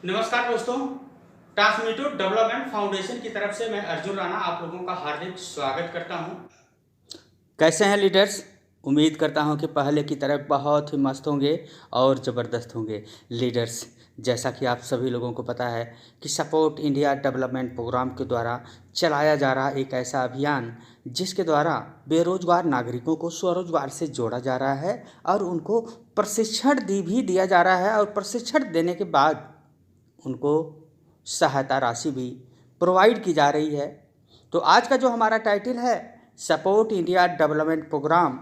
नमस्कार दोस्तों, transmitter development foundation की तरफ से मैं अर्जुन राणा आप लोगों का हार्दिक स्वागत करता हूं। कैसे हैं लीडर्स? उम्मीद करता हूं कि पहले की तरह बहुत ही मस्त होंगे और ज़बरदस्त होंगे। लीडर्स, जैसा कि आप सभी लोगों को पता है कि सपोर्ट इंडिया डेवलपमेंट प्रोग्राम के द्वारा चलाया जा रहा एक ऐसा अभियान जिसके द्वारा बेरोजगार नागरिकों को स्वरोजगार से जोड़ा जा रहा है और उनको प्रशिक्षण भी दिया जा रहा है और प्रशिक्षण देने के बाद उनको सहायता राशि भी प्रोवाइड की जा रही है। तो आज का जो हमारा टाइटल है सपोर्ट इंडिया डेवलपमेंट प्रोग्राम,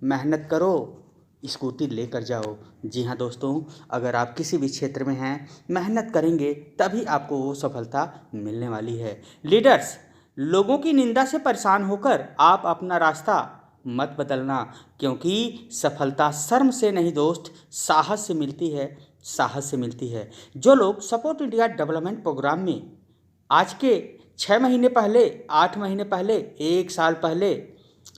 मेहनत करो स्कूटी लेकर जाओ। जी हाँ दोस्तों, अगर आप किसी भी क्षेत्र में हैं, मेहनत करेंगे तभी आपको वो सफलता मिलने वाली है। लीडर्स, लोगों की निंदा से परेशान होकर आप अपना रास्ता मत बदलना, क्योंकि सफलता शर्म से नहीं दोस्त, साहस से मिलती है। साहस से मिलती है। जो लोग सपोर्ट इंडिया डेवलपमेंट प्रोग्राम में आज के 6 महीने पहले, 8 महीने पहले, 1 साल पहले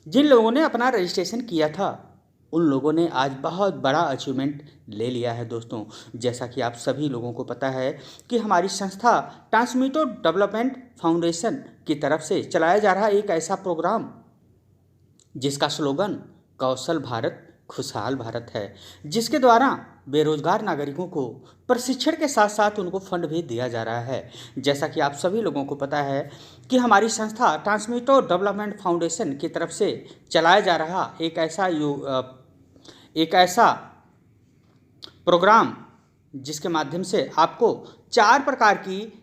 जिन लोगों ने अपना रजिस्ट्रेशन किया था, उन लोगों ने आज बहुत बड़ा अचीवमेंट ले लिया है दोस्तों। जैसा कि आप सभी लोगों को पता है कि हमारी संस्था ट्रांसमीटर डेवलपमेंट फाउंडेशन की तरफ से चलाया जा रहा एक ऐसा प्रोग्राम जिसका स्लोगन कौशल भारत खुशहाल भारत है, जिसके द्वारा बेरोजगार नागरिकों को प्रशिक्षण के साथ साथ उनको फंड भी दिया जा रहा है। जैसा कि आप सभी लोगों को पता है कि हमारी संस्था ट्रांसमीटर डेवलपमेंट फाउंडेशन की तरफ से चलाया जा रहा एक ऐसा प्रोग्राम जिसके माध्यम से आपको 4 प्रकार की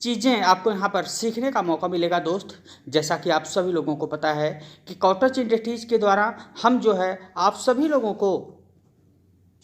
चीज़ें आपको यहाँ पर सीखने का मौका मिलेगा दोस्त। जैसा कि आप सभी लोगों को पता है कि कॉटेज इंडस्ट्रीज के द्वारा हम जो है आप सभी लोगों को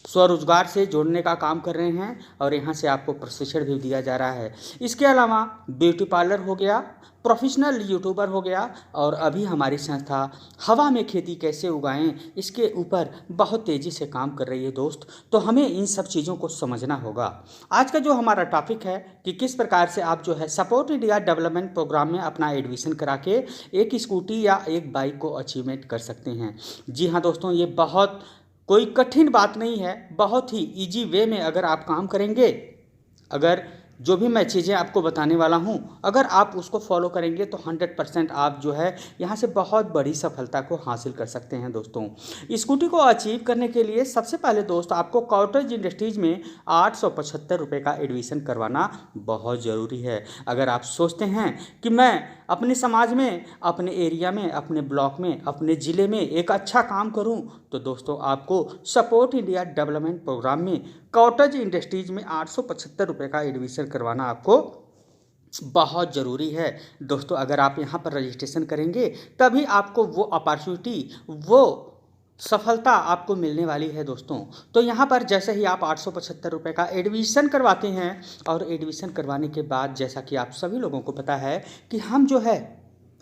स्वरोजगार से जोड़ने का काम कर रहे हैं और यहाँ से आपको प्रशिक्षण भी दिया जा रहा है। इसके अलावा ब्यूटी पार्लर हो गया, प्रोफेशनल यूट्यूबर हो गया, और अभी हमारी संस्था हवा में खेती कैसे उगाएं इसके ऊपर बहुत तेज़ी से काम कर रही है दोस्त। तो हमें इन सब चीज़ों को समझना होगा। आज का जो हमारा टॉपिक है कि किस प्रकार से आप जो है सपोर्ट इंडिया डेवलपमेंट प्रोग्राम में अपना एडमिशन करा के एक स्कूटी या एक बाइक को अचीवमेंट कर सकते हैं। जी हाँ दोस्तों, ये बहुत कोई कठिन बात नहीं है। बहुत ही इजी वे में अगर आप काम करेंगे, अगर जो भी मैं चीज़ें आपको बताने वाला हूं, अगर आप उसको फॉलो करेंगे तो 100% आप जो है यहां से बहुत बड़ी सफलता को हासिल कर सकते हैं दोस्तों। स्कूटी को अचीव करने के लिए सबसे पहले दोस्त आपको कॉटेज इंडस्ट्रीज में 875 रुपये का एडमिशन करवाना बहुत ज़रूरी है। अगर आप सोचते हैं कि मैं अपने समाज में, अपने एरिया में, अपने ब्लॉक में, अपने ज़िले में एक अच्छा काम करूं, तो दोस्तों आपको सपोर्ट इंडिया डेवलपमेंट प्रोग्राम में कॉटेज इंडस्ट्रीज में 875 रुपये का एडमिशन करवाना आपको बहुत ज़रूरी है दोस्तों। अगर आप यहाँ पर रजिस्ट्रेशन करेंगे तभी आपको वो अपॉर्चुनिटी, वो सफलता आपको मिलने वाली है दोस्तों। तो यहाँ पर जैसे ही आप 875 रुपये का एडमिशन करवाते हैं और एडमिशन करवाने के बाद जैसा कि आप सभी लोगों को पता है कि हम जो है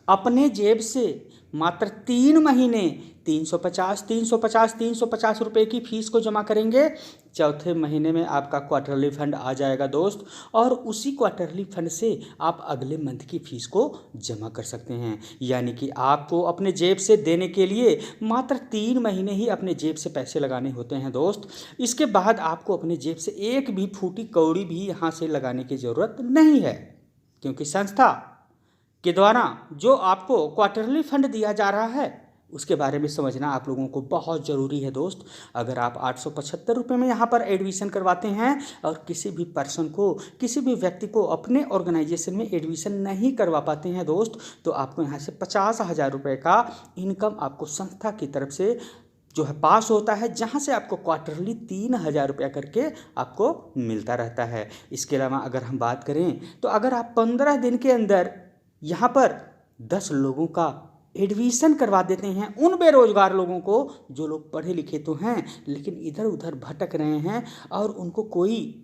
अपने जेब से मात्र 3 महीने 350 रुपये की फ़ीस को जमा करेंगे। चौथे महीने में आपका क्वार्टरली फंड आ जाएगा दोस्त, और उसी क्वार्टरली फंड से आप अगले मंथ की फ़ीस को जमा कर सकते हैं। यानी कि आपको अपने जेब से देने के लिए मात्र 3 महीने ही अपने जेब से पैसे लगाने होते हैं दोस्त। इसके बाद आपको अपने जेब से एक भी फूटी कौड़ी भी यहाँ से लगाने की ज़रूरत नहीं है, क्योंकि संस्था के द्वारा जो आपको क्वार्टरली फंड दिया जा रहा है उसके बारे में समझना आप लोगों को बहुत ज़रूरी है दोस्त। अगर आप 875 रुपये में यहाँ पर एडमिशन करवाते हैं और किसी भी पर्सन को, किसी भी व्यक्ति को अपने ऑर्गेनाइजेशन में एडमिशन नहीं करवा पाते हैं दोस्त, तो आपको यहाँ से 50,000 रुपये का इनकम आपको संस्था की तरफ से जो है पास होता है, जहाँ से आपको क्वार्टरली 3,000 रुपया करके आपको मिलता रहता है। इसके अलावा अगर हम बात करें तो अगर आप 15 दिन के अंदर यहाँ पर 10 लोगों का एडमिशन करवा देते हैं, उन बेरोजगार लोगों को जो लोग पढ़े लिखे तो हैं लेकिन इधर उधर भटक रहे हैं और उनको कोई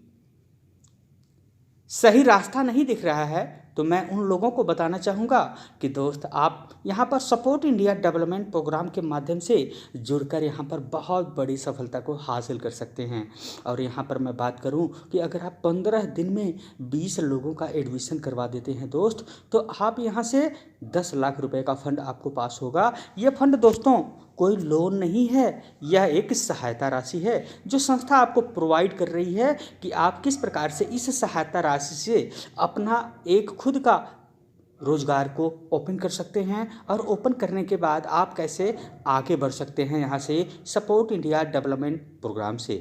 सही रास्ता नहीं दिख रहा है, तो मैं उन लोगों को बताना चाहूँगा कि दोस्त आप यहाँ पर सपोर्ट इंडिया डेवलपमेंट प्रोग्राम के माध्यम से जुड़कर यहाँ पर बहुत बड़ी सफलता को हासिल कर सकते हैं। और यहाँ पर मैं बात करूँ कि अगर आप 15 दिन में 20 लोगों का एडमिशन करवा देते हैं दोस्त, तो आप यहाँ से 10 लाख रुपए का फंड आपको पास होगा। ये फंड दोस्तों कोई लोन नहीं है, यह एक सहायता राशि है जो संस्था आपको प्रोवाइड कर रही है कि आप किस प्रकार से इस सहायता राशि से अपना एक खुद का रोजगार को ओपन कर सकते हैं और ओपन करने के बाद आप कैसे आगे बढ़ सकते हैं यहाँ से सपोर्ट इंडिया डेवलपमेंट प्रोग्राम से।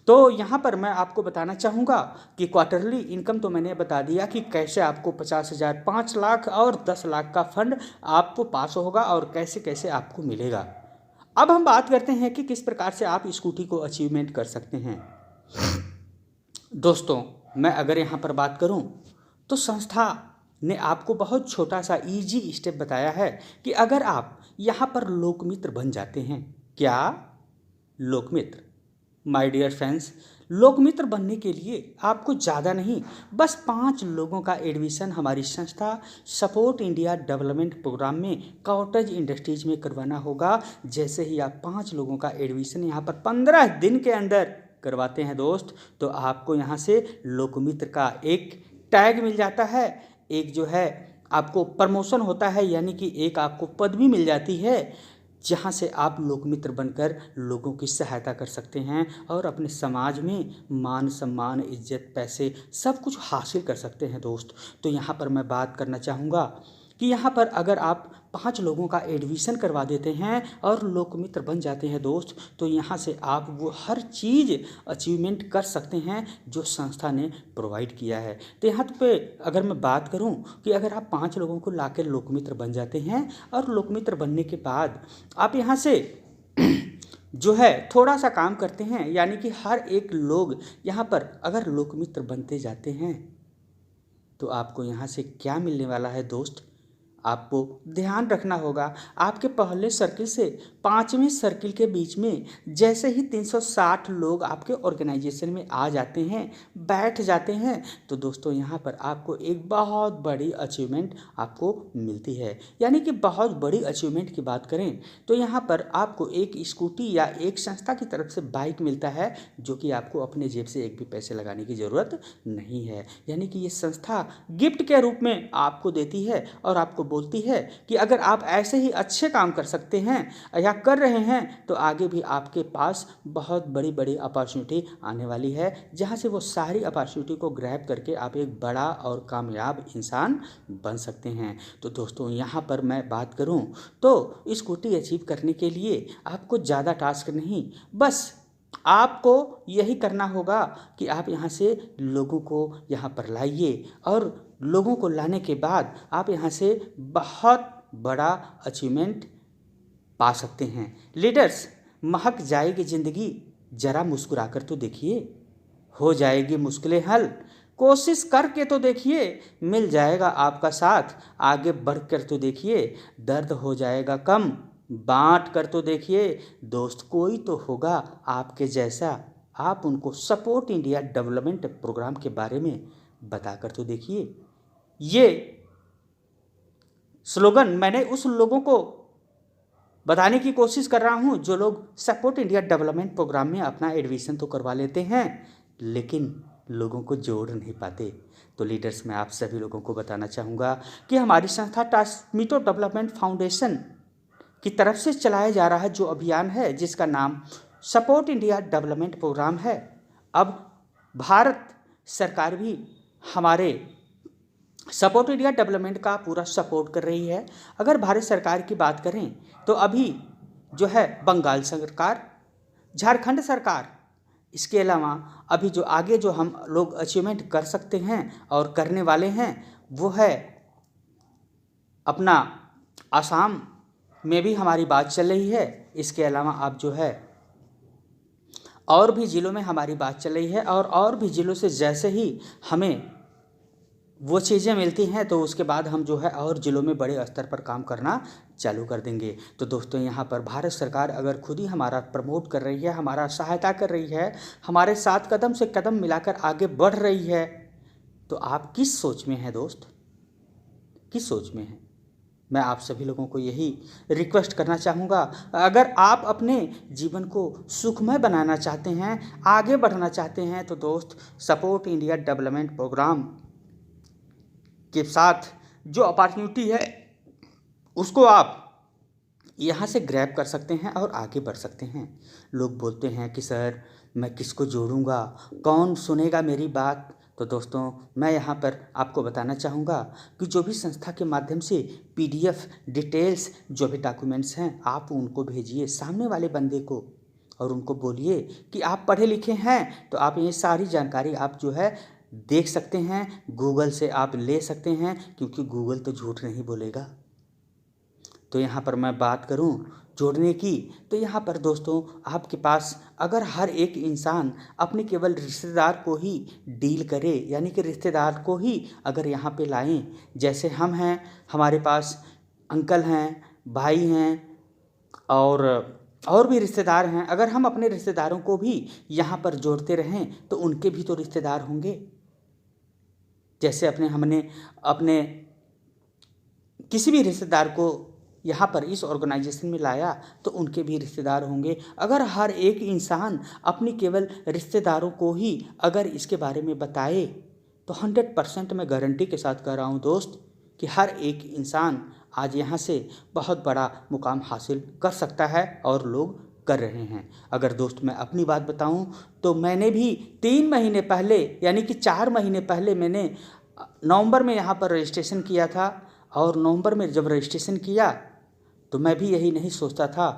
तो यहाँ पर मैं आपको बताना चाहूँगा कि क्वार्टरली इनकम तो मैंने बता दिया कि कैसे आपको 50,000, 5 लाख और 10 लाख का फंड आपको पास होगा और कैसे कैसे आपको मिलेगा। अब हम बात करते हैं कि किस प्रकार से आप स्कूटी को अचीवमेंट कर सकते हैं। दोस्तों मैं अगर यहाँ पर बात करूँ तो संस्था ने आपको बहुत छोटा सा इजी स्टेप बताया है कि अगर आप यहाँ पर लोकमित्र बन जाते हैं। क्या लोकमित्र? माय डियर फ्रेंड्स, लोकमित्र बनने के लिए आपको ज़्यादा नहीं, बस 5 लोगों का एडमिशन हमारी संस्था सपोर्ट इंडिया डेवलपमेंट प्रोग्राम में कॉटेज इंडस्ट्रीज में करवाना होगा। जैसे ही आप 5 लोगों का एडमिशन यहाँ पर 15 दिन के अंदर करवाते हैं दोस्त, तो आपको यहाँ से लोकमित्र का एक टैग मिल जाता है, एक जो है आपको प्रमोशन होता है, यानी कि एक आपको पदवी मिल जाती है जहाँ से आप लोकमित्र बनकर लोगों की सहायता कर सकते हैं और अपने समाज में मान सम्मान, इज्जत, पैसे सब कुछ हासिल कर सकते हैं दोस्त। तो यहाँ पर मैं बात करना चाहूँगा कि यहाँ पर अगर आप 5 लोगों का एडमिशन करवा देते हैं और लोकमित्र बन जाते हैं दोस्त, तो यहाँ से आप वो हर चीज़ अचीवमेंट कर सकते हैं जो संस्था ने प्रोवाइड किया है। तो यहाँ पे अगर मैं बात करूँ कि अगर आप 5 लोगों को लाकर लोकमित्र बन जाते हैं और लोकमित्र बनने के बाद आप यहाँ से जो है थोड़ा सा काम करते हैं, यानी कि हर एक लोग यहाँ पर अगर लोकमित्र बनते जाते हैं तो आपको यहाँ से क्या मिलने वाला है दोस्त, आपको ध्यान रखना होगा। आपके पहले सर्किल से 5वें सर्किल के बीच में जैसे ही 360 लोग आपके ऑर्गेनाइजेशन में आ जाते हैं, बैठ जाते हैं, तो दोस्तों यहाँ पर आपको एक बहुत बड़ी अचीवमेंट आपको मिलती है। यानी कि बहुत बड़ी अचीवमेंट की बात करें तो यहाँ पर आपको एक स्कूटी या एक संस्था की तरफ से बाइक मिलता है, जो कि आपको अपने जेब से एक भी पैसे लगाने की ज़रूरत नहीं है। यानी कि ये संस्था गिफ्ट के रूप में आपको देती है और आपको बोलती है कि अगर आप ऐसे ही अच्छे काम कर सकते हैं या कर रहे हैं तो आगे भी आपके पास बहुत बड़ी बड़ी अपॉर्चुनिटी आने वाली है, जहां से वो सारी अपॉर्चुनिटी को ग्रैब करके आप एक बड़ा और कामयाब इंसान बन सकते हैं। तो दोस्तों यहाँ पर मैं बात करूँ तो स्कूटी अचीव करने के लिए आपको ज़्यादा टास्क नहीं, बस आपको यही करना होगा कि आप यहाँ से लोगों को यहाँ पर लाइए और लोगों को लाने के बाद आप यहाँ से बहुत बड़ा अचीवमेंट पा सकते हैं। लीडर्स, महक जाएगी ज़िंदगी, ज़रा मुस्कुराकर तो देखिए, हो जाएगी मुश्किलें हल, कोशिश करके तो देखिए, मिल जाएगा आपका साथ, आगे बढ़ कर तो देखिए, दर्द हो जाएगा कम, बांट कर तो देखिए, दोस्त कोई तो होगा आपके जैसा, आप उनको सपोर्ट इंडिया डेवलपमेंट प्रोग्राम के बारे में बता कर तो देखिए। ये स्लोगन मैंने उस लोगों को बताने की कोशिश कर रहा हूँ जो लोग सपोर्ट इंडिया डेवलपमेंट प्रोग्राम में अपना एडमिशन तो करवा लेते हैं लेकिन लोगों को जोड़ नहीं पाते। तो लीडर्स, मैं आप सभी लोगों को बताना चाहूँगा कि हमारी संस्था ट्रांसमीटो डेवलपमेंट फाउंडेशन की तरफ से चलाया जा रहा जो अभियान है, जिसका नाम सपोर्ट इंडिया डेवलपमेंट प्रोग्राम है, अब भारत सरकार भी हमारे सपोर्ट इंडिया डेवलपमेंट का पूरा सपोर्ट कर रही है। अगर भारत सरकार की बात करें तो अभी जो है बंगाल सरकार, झारखंड सरकार, इसके अलावा अभी जो आगे जो हम लोग अचीवमेंट कर सकते हैं और करने वाले हैं वो है अपना आसाम में भी हमारी बात चल रही है। इसके अलावा आप जो है और भी ज़िलों में हमारी बात चल रही है और भी ज़िलों से जैसे ही हमें वो चीज़ें मिलती हैं तो उसके बाद हम जो है और ज़िलों में बड़े स्तर पर काम करना चालू कर देंगे। तो दोस्तों यहाँ पर भारत सरकार अगर खुद ही हमारा प्रमोट कर रही है, हमारा सहायता कर रही है, हमारे साथ कदम से कदम मिलाकर आगे बढ़ रही है, तो आप किस सोच में हैं दोस्त, किस सोच में हैं? मैं आप सभी लोगों को यही रिक्वेस्ट करना चाहूँगा, अगर आप अपने जीवन को सुखमय बनाना चाहते हैं, आगे बढ़ना चाहते हैं, तो दोस्त सपोर्ट इंडिया डेवलपमेंट प्रोग्राम के साथ जो अपॉर्चुनिटी है उसको आप यहाँ से ग्रैब कर सकते हैं और आगे बढ़ सकते हैं। लोग बोलते हैं कि सर मैं किसको जोड़ूंगा, कौन सुनेगा मेरी बात। तो दोस्तों मैं यहाँ पर आपको बताना चाहूँगा कि जो भी संस्था के माध्यम से PDF डिटेल्स जो भी डॉक्यूमेंट्स हैं आप उनको भेजिए सामने वाले बंदे को और उनको बोलिए कि आप पढ़े लिखे हैं तो आप ये सारी जानकारी आप जो है देख सकते हैं, गूगल से आप ले सकते हैं, क्योंकि गूगल तो झूठ नहीं बोलेगा। तो यहाँ पर मैं बात करूँ जोड़ने की, तो यहाँ पर दोस्तों आपके पास अगर हर एक इंसान अपने केवल रिश्तेदार को ही डील करे, यानी कि रिश्तेदार को ही अगर यहाँ पे लाएं, जैसे हम हैं, हमारे पास अंकल हैं, भाई हैं और भी रिश्तेदार हैं, अगर हम अपने रिश्तेदारों को भी यहाँ पर जोड़ते रहें तो उनके भी तो रिश्तेदार होंगे। जैसे हमने अपने किसी भी रिश्तेदार को यहाँ पर इस ऑर्गेनाइजेशन में लाया तो उनके भी रिश्तेदार होंगे। अगर हर एक इंसान अपनी केवल रिश्तेदारों को ही अगर इसके बारे में बताए तो 100% मैं गारंटी के साथ कह रहा हूँ दोस्त कि हर एक इंसान आज यहाँ से बहुत बड़ा मुकाम हासिल कर सकता है और लोग कर रहे हैं। अगर दोस्त मैं अपनी बात बताऊं तो मैंने भी 3 महीने पहले यानी कि 4 महीने पहले मैंने नवंबर में यहाँ पर रजिस्ट्रेशन किया था और नवंबर में जब रजिस्ट्रेशन किया तो मैं भी यही नहीं सोचता था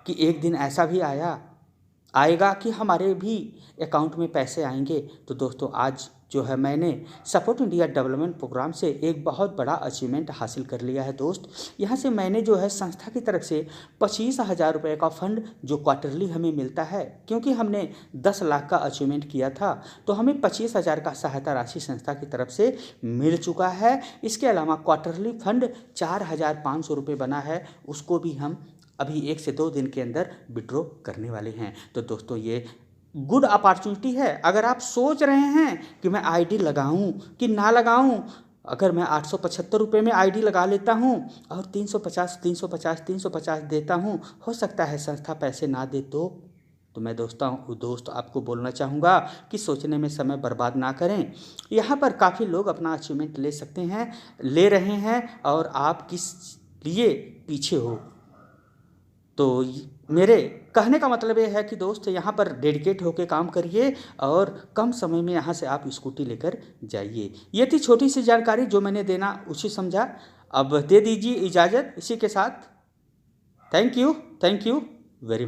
कि एक दिन ऐसा भी आएगा कि हमारे भी अकाउंट में पैसे आएंगे। तो दोस्तों आज जो है मैंने सपोर्ट इंडिया डेवलपमेंट प्रोग्राम से एक बहुत बड़ा अचीवमेंट हासिल कर लिया है दोस्त। यहाँ से मैंने जो है संस्था की तरफ से 25,000 रुपये का फ़ंड जो क्वार्टरली हमें मिलता है, क्योंकि हमने 10 लाख का अचीवमेंट किया था तो हमें 25,000 का सहायता राशि संस्था की तरफ से मिल चुका है। इसके अलावा क्वार्टरली फ़ंड 4,500 रुपये बना है, उसको भी हम अभी 1 से 2 दिन के अंदर विड्रॉ करने वाले हैं। तो दोस्तों ये गुड अपॉर्चुनिटी है। अगर आप सोच रहे हैं कि मैं आईडी लगाऊं कि ना लगाऊं, अगर मैं 875 रुपये में आईडी लगा लेता हूं और 350 देता हूं, हो सकता है संस्था पैसे ना दे तो मैं दोस्त आपको बोलना चाहूँगा कि सोचने में समय बर्बाद ना करें। यहाँ पर काफ़ी लोग अपना अचीवमेंट ले रहे हैं और आप किस लिए पीछे हो। तो मेरे कहने का मतलब ये है कि दोस्त यहाँ पर डेडिकेट होकर काम करिए और कम समय में यहाँ से आप स्कूटी लेकर जाइए। ये थी छोटी सी जानकारी जो मैंने देना उचित समझा। अब दे दीजिए इजाज़त इसी के साथ। Thank you very much.